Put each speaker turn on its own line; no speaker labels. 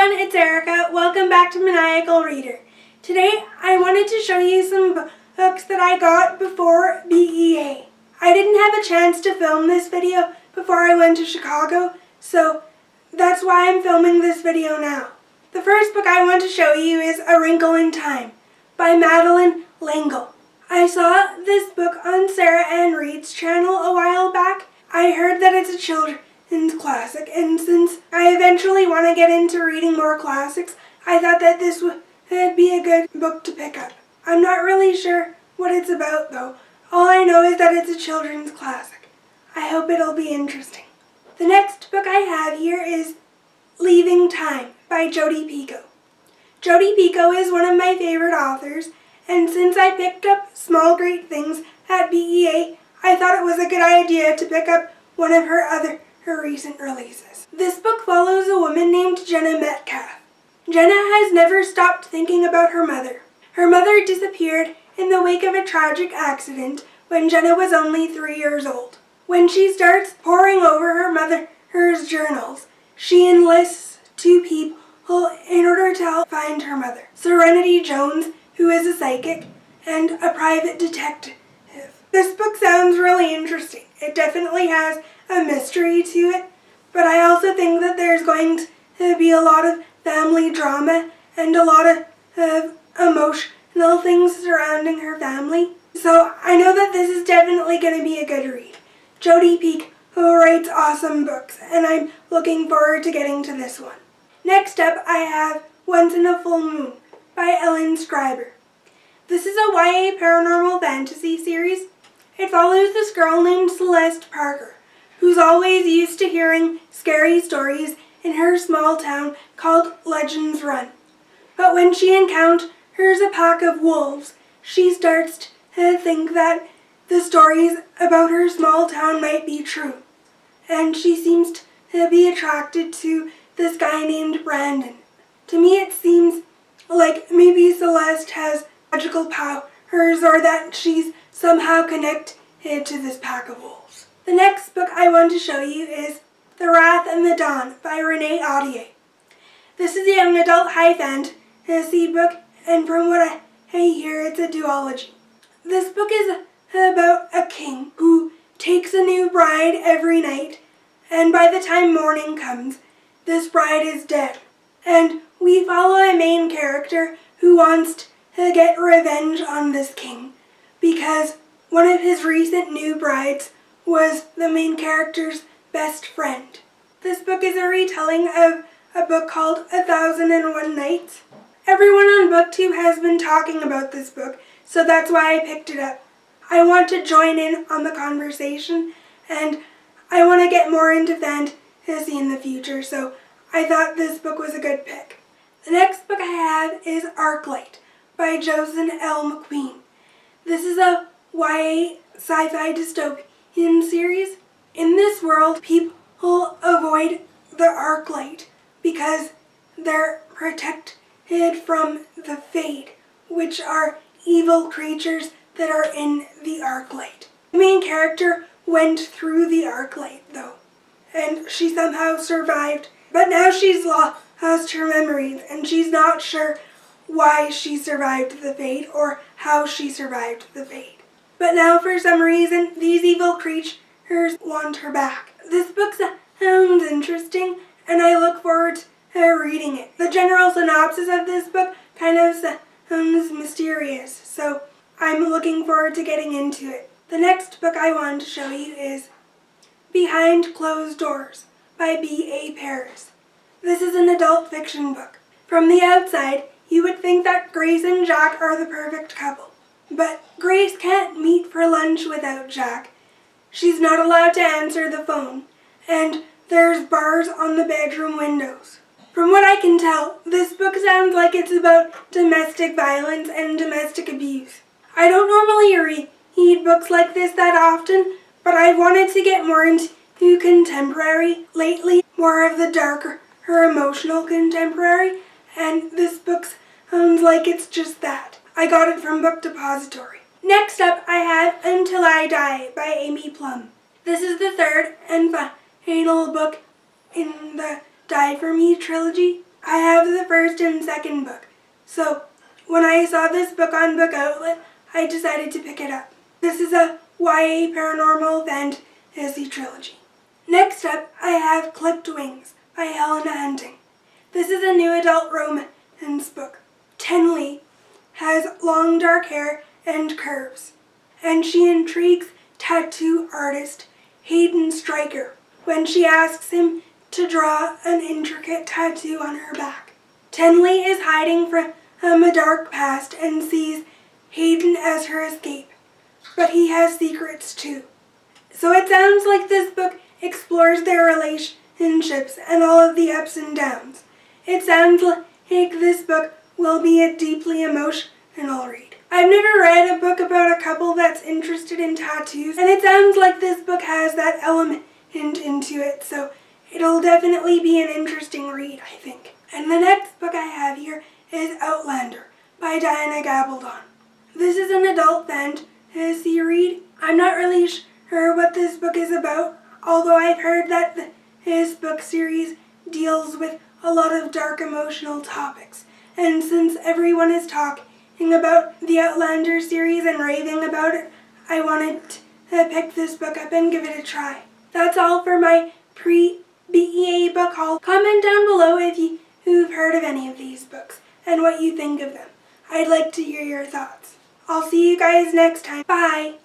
everyone, it's Erica. Welcome back to Maniacal Reader. Today I wanted to show you some books that I got before BEA. I didn't have a chance to film this video before I went to Chicago, so that's why I'm filming this video now. The first book I want to show you is A Wrinkle in Time by Madeleine L'Engle. I saw this book on Sarah Ann Reed's channel a while back. I heard that it's a children's classic, and since I eventually want to get into reading more classics, I thought that this would be a good book to pick up. I'm not really sure what it's about though. All I know is that it's a children's classic. I hope it'll be interesting. The next book I have here is Leaving Time by Jodi Picoult. Jodi Picoult is one of my favorite authors, and since I picked up Small Great Things at BEA, I thought it was a good idea to pick up one of her recent releases. This book follows a woman named Jenna Metcalf. Jenna has never stopped thinking about her mother. Her mother disappeared in the wake of a tragic accident when Jenna was only 3 years old. When she starts poring over her mother's journals, she enlists two people in order to help find her mother: Serenity Jones, who is a psychic, and a private detective. This book sounds really interesting. It definitely has a mystery to it, but I also think that there's going to be a lot of family drama and a lot of emotional things surrounding her family. So I know that this is definitely going to be a good read. Jodi Picoult writes awesome books, and I'm looking forward to getting to this one. Next up, I have Once in a Full Moon by Ellen Schreiber. This is a YA paranormal fantasy series. It follows this girl named Celeste Parker, who's always used to hearing scary stories in her small town called Legends Run. But when she encounters a pack of wolves, she starts to think that the stories about her small town might be true. And she seems to be attracted to this guy named Brandon. To me, it seems like maybe Celeste has magical powers, or that she's somehow connected to this pack of wolves. The next book I want to show you is The Wrath and the Dawn by Renee Audier. This is a young adult high fantasy book, and from what I hear, it's a duology. This book is about a king who takes a new bride every night, and by the time morning comes, this bride is dead. And we follow a main character who wants to get revenge on this king, because one of his recent new brides was the main character's best friend. This book is a retelling of a book called 1001 Nights. Everyone on BookTube has been talking about this book, so that's why I picked it up. I want to join in on the conversation, and I want to get more into fantasy in the future, so I thought this book was a good pick. The next book I have is Arclight by Jocelyn L. McQueen. This is a YA sci-fi dystopian series. In this world, people avoid the Arclight because they're protected from the Fade, which are evil creatures that are in the Arclight. The main character went through the Arclight though, and she somehow survived, but now she's lost her memories, and she's not sure why she survived the Fade or how she survived the Fade. But now for some reason, these evil creatures want her back. This book sounds interesting, and I look forward to reading it. The general synopsis of this book kind of sounds mysterious, so I'm looking forward to getting into it. The next book I want to show you is Behind Closed Doors by B.A. Paris. This is an adult fiction book. From the outside, you would think that Grace and Jack are the perfect couple. But Grace can't meet for lunch without Jack. She's not allowed to answer the phone, and there's bars on the bedroom windows. From what I can tell, this book sounds like it's about domestic violence and domestic abuse. I don't normally read books like this that often, but I've wanted to get more into contemporary lately, more of the darker or emotional contemporary, and this book sounds like it's just that. I got it from Book Depository. Next up, I have Until I Die by Amy Plum. This is the third and final book in the Die For Me trilogy. I have the first and second book, so when I saw this book on Book Outlet, I decided to pick it up. This is a YA paranormal fantasy trilogy. Next up, I have Clipped Wings by Helena Hunting. This is a new adult romance book. Tenley has long dark hair and curves, and she intrigues tattoo artist Hayden Stryker when she asks him to draw an intricate tattoo on her back. Tenley is hiding from a dark past and sees Hayden as her escape, but he has secrets too. So it sounds like this book explores their relationships and all of the ups and downs. It sounds like this book will be a deeply emotional read. I've never read a book about a couple that's interested in tattoos, and it sounds like this book has that element into it, so it'll definitely be an interesting read, I think. And the next book I have here is Outlander by Diana Gabaldon. This is an adult fantasy read. I'm not really sure what this book is about, although I've heard that this book series deals with a lot of dark emotional topics. And since everyone is talking about the Outlander series and raving about it, I wanted to pick this book up and give it a try. That's all for my Pre-BEA book haul. Comment down below if you've heard of any of these books and what you think of them. I'd like to hear your thoughts. I'll see you guys next time. Bye!